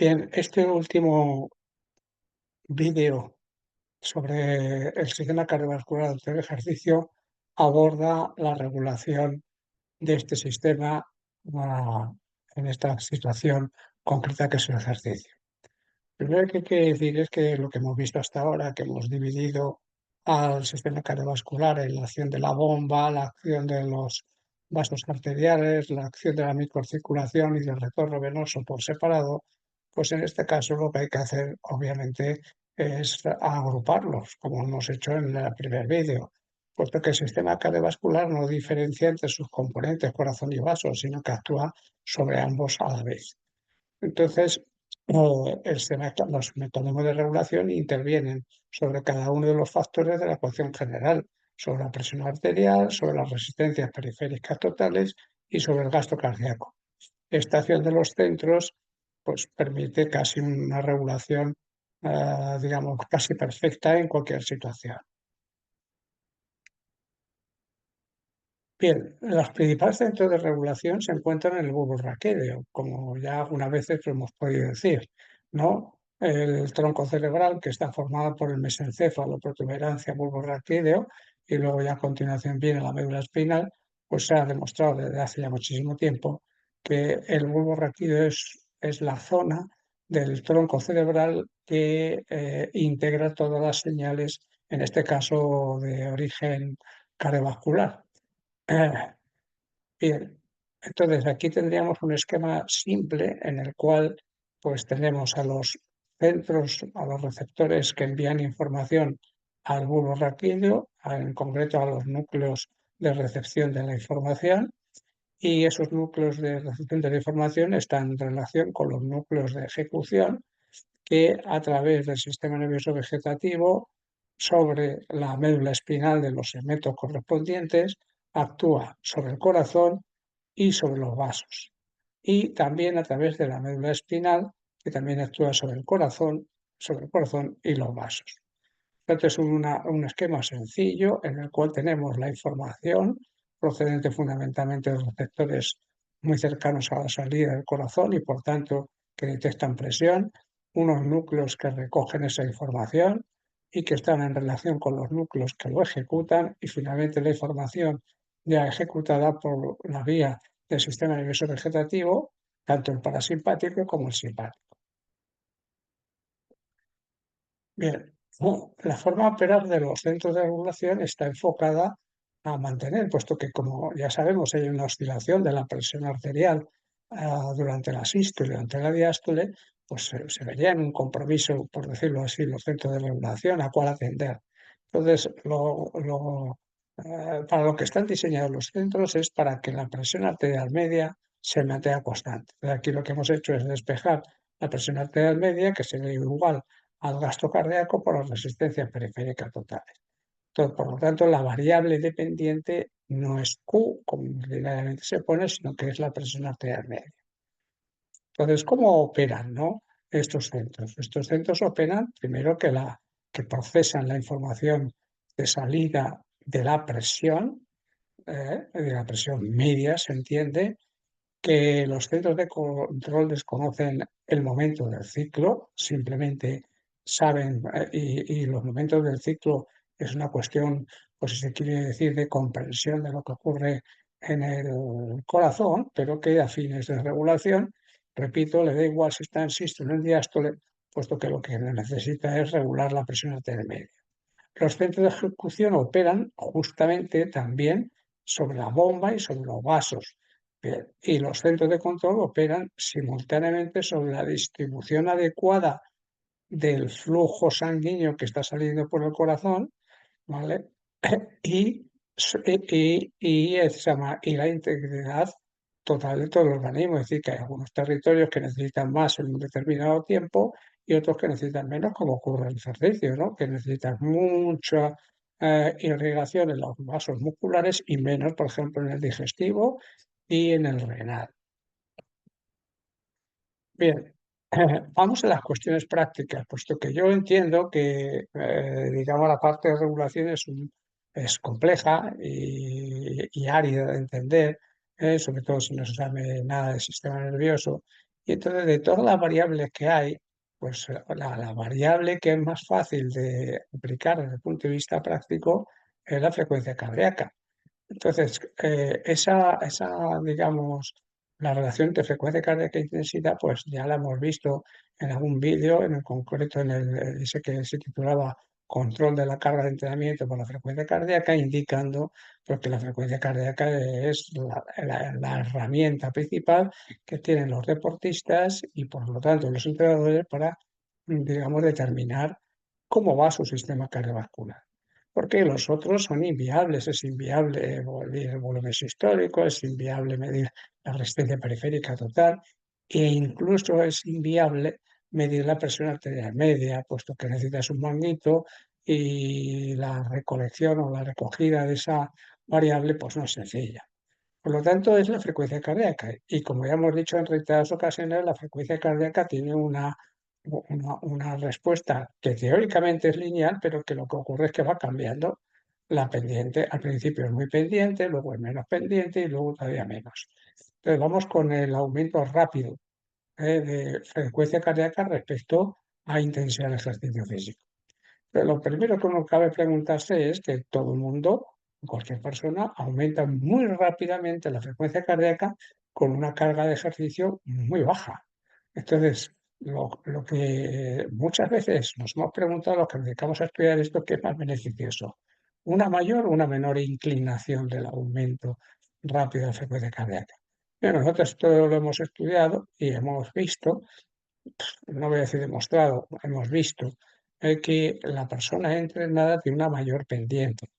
Bien, este último vídeo sobre el sistema cardiovascular durante el ejercicio aborda la regulación de este sistema en esta situación concreta que es el ejercicio. Primero que hay que decir es que lo que hemos visto hasta ahora, que hemos dividido al sistema cardiovascular en la acción de la bomba, la acción de los vasos arteriales, la acción de la microcirculación y del retorno venoso por separado, pues en este caso lo que hay que hacer, obviamente, es agruparlos, como hemos hecho en el primer vídeo, puesto que el sistema cardiovascular no diferencia entre sus componentes, corazón y vasos, sino que actúa sobre ambos a la vez. Entonces, los mecanismos de regulación intervienen sobre cada uno de los factores de la ecuación general, sobre la presión arterial, sobre las resistencias periféricas totales y sobre el gasto cardíaco. Esta acción de los centros pues, permite casi una regulación, digamos, casi perfecta en cualquier situación. Bien, los principales centros de regulación se encuentran en el bulbo raquídeo, como ya algunas veces lo hemos podido decir, ¿no? El tronco cerebral, que está formado por el mesencéfalo, protuberancia, bulbo raquídeo, y luego ya a continuación viene la médula espinal, pues se ha demostrado desde hace ya muchísimo tiempo que el bulbo raquídeo es la zona del tronco cerebral que integra todas las señales, en este caso de origen cardiovascular. Ah, Bien, entonces aquí tendríamos un esquema simple en el cual pues tenemos a los centros, a los receptores que envían información al bulbo raquídeo, en concreto a los núcleos de recepción de la información, y esos núcleos de recepción de la información están en relación con los núcleos de ejecución que a través del sistema nervioso vegetativo sobre la médula espinal de los segmentos correspondientes actúa sobre el corazón y sobre los vasos. Y también a través de la médula espinal, que también actúa sobre el corazón y los vasos. Entonces es un esquema sencillo en el cual tenemos la información procedente fundamentalmente de receptores muy cercanos a la salida del corazón y por tanto que detectan presión, unos núcleos que recogen esa información y que están en relación con los núcleos que lo ejecutan y finalmente la información ya ejecutada por la vía del sistema nervioso vegetativo, tanto el parasimpático como el simpático. Bien, la forma de operar de los centros de regulación está enfocada a mantener, puesto que, como ya sabemos, hay una oscilación de la presión arterial durante la sístole y durante la diástole, pues se vería en un compromiso, por decirlo así, los centros de regulación a cuál atender. Entonces, para lo que están diseñados los centros es para que la presión arterial media se mantenga constante. Aquí lo que hemos hecho es despejar la presión arterial media, que sería igual al gasto cardíaco por las resistencias periféricas totales. Entonces, por lo tanto, la variable dependiente no es Q, como ordinariamente se pone, sino que es la presión arterial media. Entonces, ¿cómo operan, no, estos centros? Estos centros operan primero que procesan la información de salida de la presión media, se entiende, que los centros de control desconocen el momento del ciclo, simplemente saben, y los momentos del ciclo es una cuestión, pues si se quiere decir, de comprensión de lo que ocurre en el corazón, pero que a fines de regulación, repito, le da igual si está en sístole o en diástole, puesto que lo que necesita es regular la presión arterial media. Los centros de ejecución operan justamente también sobre la bomba y sobre los vasos. Bien, y los centros de control operan simultáneamente sobre la distribución adecuada del flujo sanguíneo que está saliendo por el corazón, ¿vale? Y, y la integridad total de todo el organismo. Es decir, que hay algunos territorios que necesitan más en un determinado tiempo y otros que necesitan menos, como ocurre en el ejercicio, ¿no? Que necesitan mucha irrigación en los vasos musculares y menos, por ejemplo, en el digestivo y en el renal. Bien, vamos a las cuestiones prácticas, puesto que yo entiendo que, digamos, la parte de regulación es compleja y árida de entender, sobre todo si no se sabe nada del sistema nervioso. Y entonces, de todas las variables que hay, pues la variable que es más fácil de aplicar desde el punto de vista práctico es la frecuencia cardíaca. Entonces, digamos, la relación entre frecuencia cardíaca e intensidad, pues ya la hemos visto en algún vídeo, en el concreto en ese que se titulaba Control de la carga de entrenamiento por la frecuencia cardíaca, indicando pues, que la frecuencia cardíaca es la herramienta principal que tienen los deportistas y, por lo tanto, los entrenadores para, digamos, determinar cómo va su sistema cardiovascular porque los otros son inviables. Es inviable medir el volumen histórico, es inviable medir la resistencia periférica total e incluso es inviable medir la presión arterial media, puesto que necesitas un manguito y la recolección o la recogida de esa variable pues no es sencilla. Por lo tanto, es la frecuencia cardíaca. Y como ya hemos dicho en reiteradas ocasiones, la frecuencia cardíaca tiene una respuesta que teóricamente es lineal, pero que lo que ocurre es que va cambiando la pendiente. Al principio es muy pendiente, luego es menos pendiente y luego todavía menos. Entonces vamos con el aumento rápido de frecuencia cardíaca respecto a intensidad del ejercicio físico. Pero lo primero que uno cabe preguntarse es que todo el mundo, cualquier persona, aumenta muy rápidamente la frecuencia cardíaca con una carga de ejercicio muy baja. Entonces, lo que muchas veces nos hemos preguntado, los que nos dedicamos a estudiar esto, ¿qué es más beneficioso? ¿Una mayor o una menor inclinación del aumento rápido de la frecuencia cardíaca? Bueno, nosotros esto lo hemos estudiado y hemos visto no voy a decir demostrado, hemos visto que la persona entrenada tiene una mayor pendiente.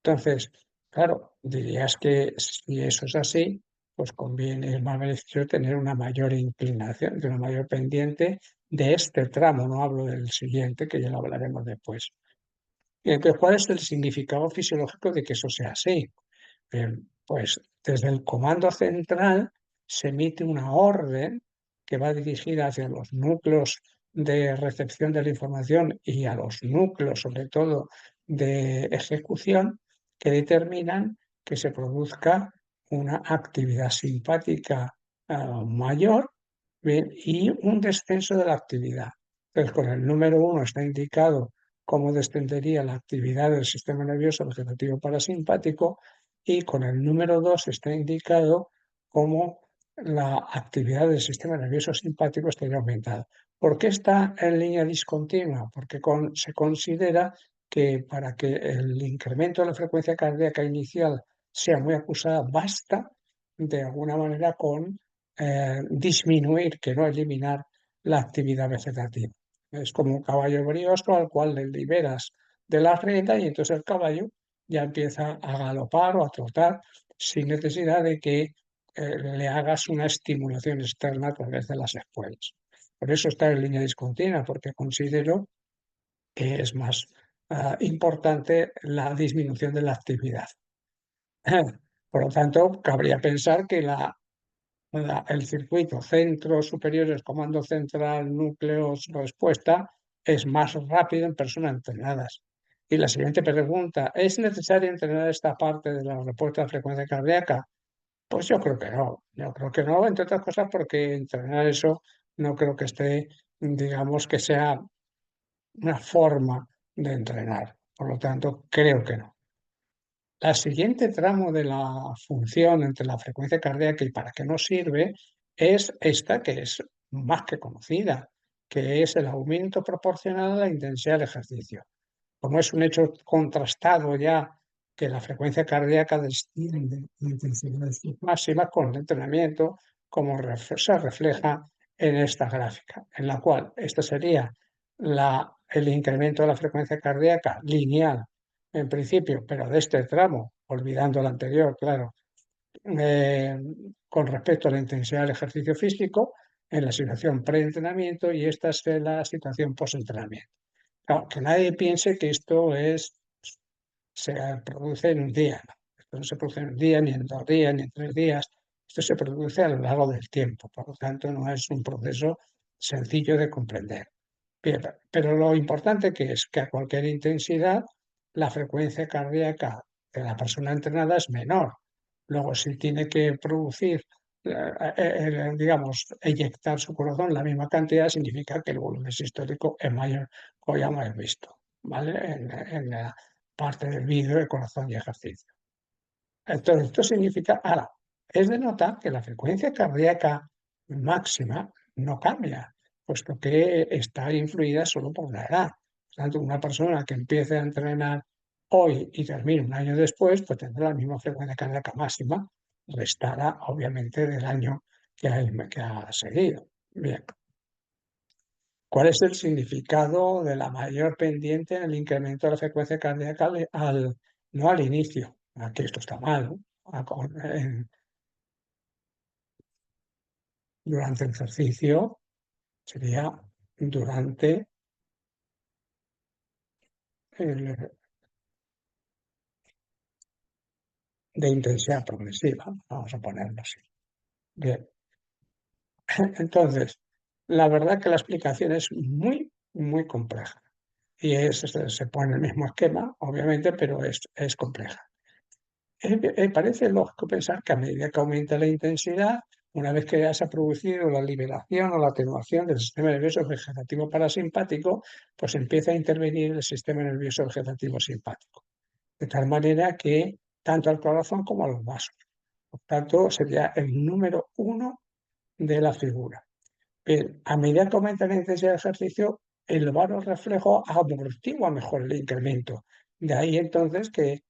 Entonces, claro, dirías que si eso es así, pues conviene, es más beneficioso tener una mayor inclinación, de una mayor pendiente de este tramo, no hablo del siguiente, que ya lo hablaremos después. Y entonces, ¿cuál es el significado fisiológico de que eso sea así? Pues desde el comando central se emite una orden que va dirigida hacia los núcleos de recepción de la información y a los núcleos, sobre todo, de ejecución, que determinan que se produzca una actividad simpática mayor, bien, y un descenso de la actividad. Entonces, con el número uno está indicado cómo descendería la actividad del sistema nervioso vegetativo parasimpático y con el número 2 está indicado cómo la actividad del sistema nervioso simpático estaría aumentada. ¿Por qué está en línea discontinua? Porque se considera que para que el incremento de la frecuencia cardíaca inicial sea muy acusada, basta de alguna manera con disminuir, que no eliminar, la actividad vegetativa. Es como un caballo brioso al cual le liberas de la rienda y entonces el caballo ya empieza a galopar o a trotar sin necesidad de que le hagas una estimulación externa a través de las espuelas. Por eso está en línea discontinua, porque considero que es más importante la disminución de la actividad. Por lo tanto, cabría pensar que el circuito centros superiores, comando central, núcleos, respuesta, es más rápido en personas entrenadas. Y la siguiente pregunta, ¿es necesario entrenar esta parte de la respuesta a frecuencia cardíaca? Pues yo creo que no, yo creo que no, entre otras cosas porque entrenar eso no creo que esté, digamos, que sea una forma de entrenar. Por lo tanto, creo que no. El siguiente tramo de la función entre la frecuencia cardíaca y para qué nos sirve es esta que es más que conocida, que es el aumento proporcional a la intensidad del ejercicio. Como es un hecho contrastado ya que la frecuencia cardíaca desciende a intensidades máximas con el entrenamiento, como se refleja en esta gráfica, en la cual este sería el incremento de la frecuencia cardíaca lineal en principio, pero de este tramo, olvidando el anterior, claro, eh, con respecto a la intensidad del ejercicio físico en la situación pre-entrenamiento y esta es la situación post-entrenamiento. Claro, que nadie piense que esto se produce en un día. ¿No? Esto no se produce en un día, ni en 2 días, ni en 3 días. Esto se produce a lo largo del tiempo. Por lo tanto, no es un proceso sencillo de comprender. Bien, pero lo importante que es que a cualquier intensidad la frecuencia cardíaca de la persona entrenada es menor. Luego, si tiene que producir digamos, eyectar su corazón la misma cantidad significa que el volumen sistólico es mayor, como ya hemos visto, ¿vale? En la parte del vídeo de corazón y ejercicio. Entonces, esto significa, ahora, es de notar que la frecuencia cardíaca máxima no cambia, puesto que está influida solo por la edad. Por tanto, una persona que empiece a entrenar hoy y termine un año después, pues tendrá la misma frecuencia cardíaca máxima, restada obviamente del año que ha seguido. Bien, ¿cuál es el significado de la mayor pendiente en el incremento de la frecuencia cardíaca no al inicio? Aquí esto está mal, ¿no? Durante el ejercicio sería durante el de intensidad progresiva, vamos a ponerlo así. Bien, entonces, la verdad que la explicación es muy, muy compleja. Y se pone el mismo esquema, obviamente, pero es compleja. Parece lógico pensar que a medida que aumenta la intensidad, una vez que ya se ha producido la liberación o la atenuación del sistema nervioso vegetativo parasimpático, pues empieza a intervenir el sistema nervioso vegetativo simpático, de tal manera que tanto al corazón como a los vasos. Por tanto, sería el número uno de la figura. Bien, a medida que aumenta la intensidad del ejercicio, el varorreflejo amortigua mejor el incremento. De ahí entonces que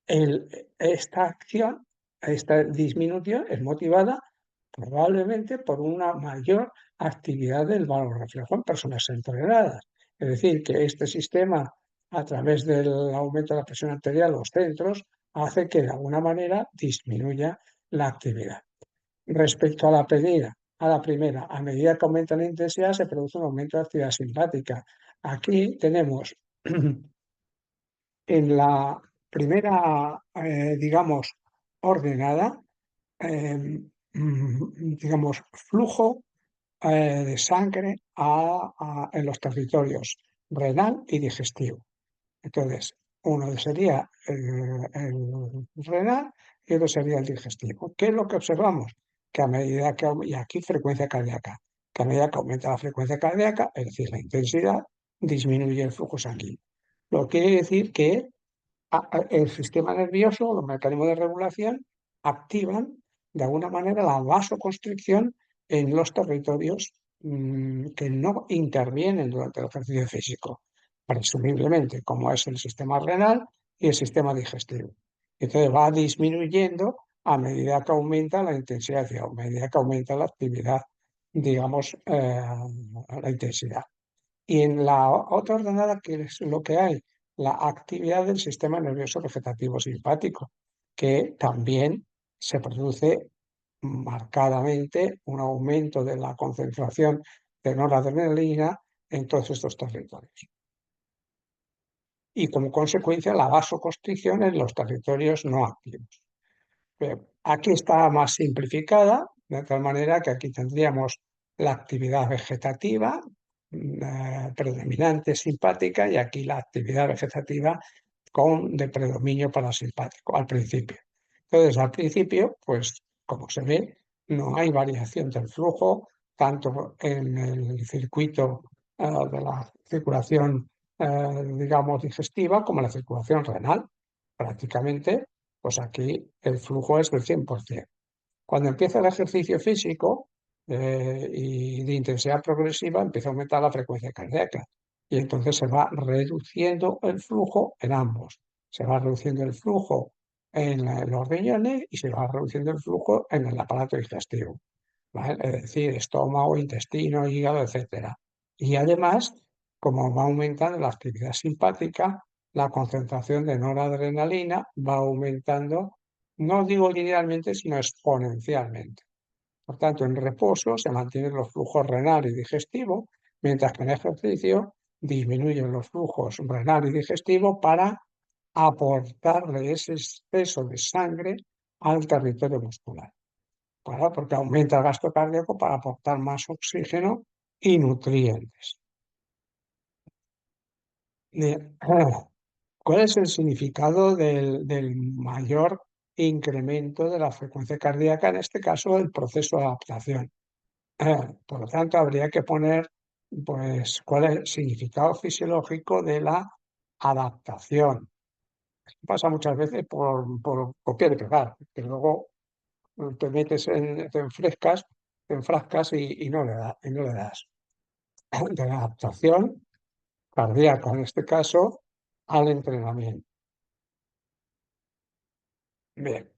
esta acción, esta disminución es motivada probablemente por una mayor actividad del valor reflejo en personas entrenadas. Es decir, que este sistema, a través del aumento de la presión arterial, los centros, hace que de alguna manera disminuya la actividad. Respecto a la primera, a medida que aumenta la intensidad, se produce un aumento de actividad simpática. Aquí tenemos en la primera, digamos, ordenada, digamos, flujo de sangre en los territorios renal y digestivo. Entonces, uno sería el renal y otro sería el digestivo. ¿Qué es lo que observamos? Que a medida que, y aquí frecuencia cardíaca, que a medida que aumenta la frecuencia cardíaca, es decir, la intensidad, disminuye el flujo sanguíneo. Lo que quiere decir que el sistema nervioso, los mecanismos de regulación, activan de alguna manera la vasoconstricción en los territorios que no intervienen durante el ejercicio físico, presumiblemente, como es el sistema renal y el sistema digestivo. Entonces va disminuyendo a medida que aumenta la intensidad y a medida que aumenta la actividad, digamos, la intensidad. Y en la otra ordenada, que es lo que hay, la actividad del sistema nervioso vegetativo simpático, que también se produce marcadamente un aumento de la concentración de noradrenalina en todos estos territorios. Y como consecuencia, la vasoconstricción en los territorios no activos. Aquí está más simplificada, de tal manera que aquí tendríamos la actividad vegetativa predominante simpática y aquí la actividad vegetativa de predominio parasimpático al principio. Entonces, al principio, pues como se ve, no hay variación del flujo, tanto en el circuito de la circulación, digamos, digestiva como en la circulación renal. Prácticamente pues aquí el flujo es del 100%. Cuando empieza el ejercicio físico y de intensidad progresiva, empieza a aumentar la frecuencia cardíaca y entonces se va reduciendo el flujo en ambos. Se va reduciendo el flujo en los riñones y se va reduciendo el flujo en el aparato digestivo, ¿vale? Es decir, estómago, intestino, hígado, etcétera. Y además, como va aumentando la actividad simpática, la concentración de noradrenalina va aumentando, no digo linealmente, sino exponencialmente. Por tanto, en reposo se mantienen los flujos renal y digestivo, mientras que en ejercicio disminuyen los flujos renal y digestivo para aportarle ese exceso de sangre al territorio muscular. Claro, porque aumenta el gasto cardíaco para aportar más oxígeno y nutrientes. Bien, ¿cuál es el significado del mayor incremento de la frecuencia cardíaca, en este caso el proceso de adaptación. Por lo tanto, habría que poner, pues, cuál es el significado fisiológico de la adaptación. Pasa muchas veces por copiar y pegar, que luego te metes te enfrascas y no y no le das. De la adaptación cardíaca, en este caso, al entrenamiento. Bien.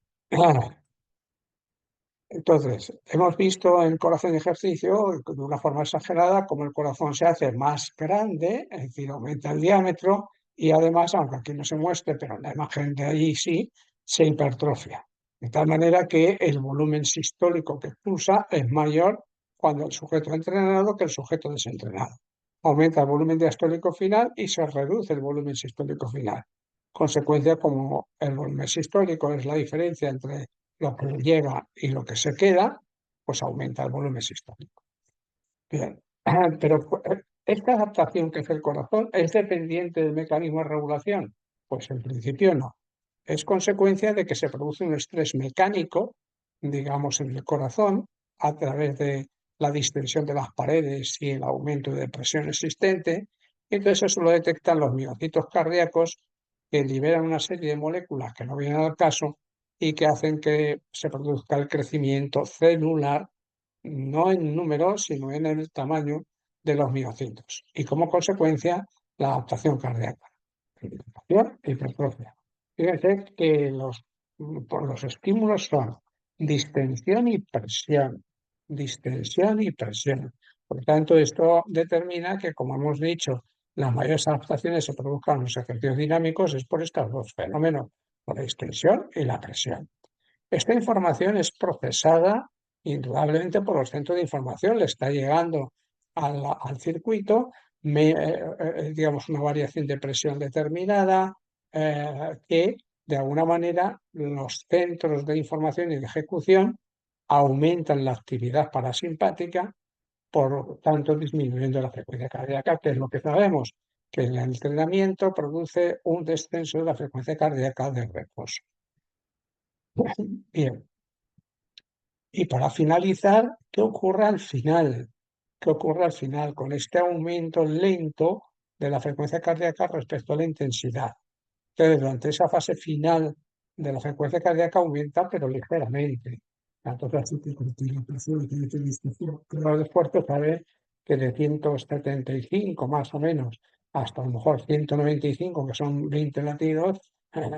Entonces, hemos visto en Corazón y Ejercicio, de una forma exagerada, cómo el corazón se hace más grande, es decir, aumenta el diámetro y además, aunque aquí no se muestre, pero en la imagen de allí sí, se hipertrofia. De tal manera que el volumen sistólico que pulsa es mayor cuando el sujeto entrenado que el sujeto desentrenado. Aumenta el volumen diastólico final y se reduce el volumen sistólico final. Consecuencia, como el volumen sistólico es la diferencia entre lo que llega y lo que se queda, pues aumenta el volumen sistólico. Bien, pero ¿esta adaptación que hace el corazón es dependiente del mecanismo de regulación? Pues en principio no. Es consecuencia de que se produce un estrés mecánico, digamos, en el corazón, a través de la distensión de las paredes y el aumento de presión existente. Y entonces eso lo detectan los miocitos cardíacos, que liberan una serie de moléculas que no vienen al caso y que hacen que se produzca el crecimiento celular, no en número, sino en el tamaño de los miocitos. Y como consecuencia, la adaptación cardíaca, hipertrofia e hipertrofia. Fíjense que por los estímulos son distensión y presión, distensión y presión. Por tanto, esto determina que, como hemos dicho, las mayores adaptaciones se produzcan en los ejercicios dinámicos es por estos dos fenómenos, por la distensión y la presión. Esta información es procesada indudablemente por los centros de información, le está llegando al circuito, digamos, una variación de presión determinada, que de alguna manera los centros de información y de ejecución aumentan la actividad parasimpática, por tanto disminuyendo la frecuencia cardíaca, que es lo que sabemos, que el entrenamiento produce un descenso de la frecuencia cardíaca de reposo. Bien. Y para finalizar, ¿qué ocurre al final? ¿Qué ocurre al final con este aumento lento de la frecuencia cardíaca respecto a la intensidad? Entonces, durante esa fase final de la frecuencia cardíaca aumenta, pero ligeramente. Entonces, así que la presión que tiene este prueba de esfuerzo sabe que de 175 más o menos hasta a lo mejor 195, que son 20 latidos,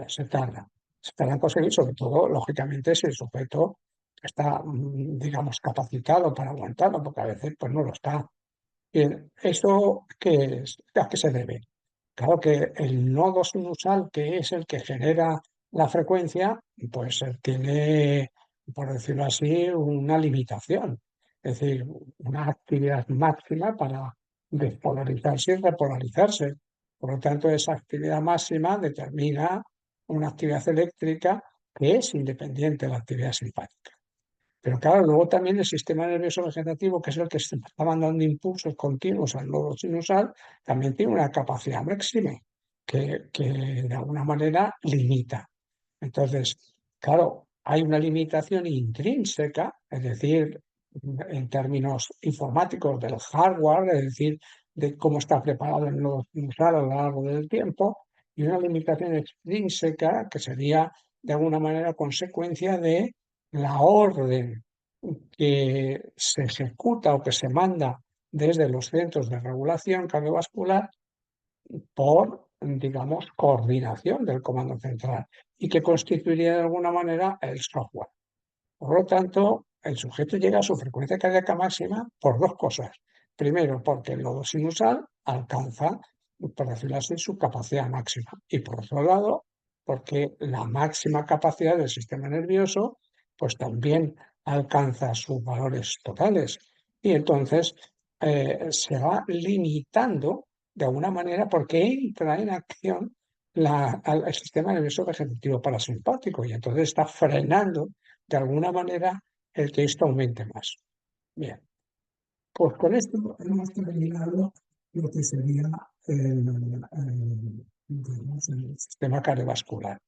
se tarda. Se tarda en conseguir, sobre todo, lógicamente, si el sujeto está, digamos, capacitado para aguantarlo, porque a veces pues no lo está. Bien, ¿esto qué es? ¿A qué se debe? Claro que el nodo sinusal, que es el que genera la frecuencia, pues tiene, por decirlo así, una limitación, es decir, una actividad máxima para despolarizarse y repolarizarse. Por lo tanto, esa actividad máxima determina una actividad eléctrica que es independiente de la actividad simpática. Pero claro, luego también el sistema nervioso vegetativo, que es el que está mandando impulsos continuos al nodo sinusal, también tiene una capacidad máxima que de alguna manera limita. Entonces, claro, hay una limitación intrínseca, es decir, en términos informáticos del hardware, es decir, de cómo está preparado el nodo sinusal a lo largo del tiempo, y una limitación extrínseca que sería de alguna manera consecuencia de la orden que se ejecuta o que se manda desde los centros de regulación cardiovascular por, digamos, coordinación del comando central y que constituiría de alguna manera el software. Por lo tanto, el sujeto llega a su frecuencia cardíaca máxima por dos cosas. Primero, porque el nodo sinusal alcanza, por decirlo así, su capacidad máxima. Y por otro lado, porque la máxima capacidad del sistema nervioso, pues también alcanza sus valores totales. Y entonces se va limitando de alguna manera porque entra en acción el sistema nervioso vegetativo parasimpático y entonces está frenando de alguna manera el que esto aumente más. Bien, pues con esto hemos terminado lo que sería digamos, el sistema cardiovascular.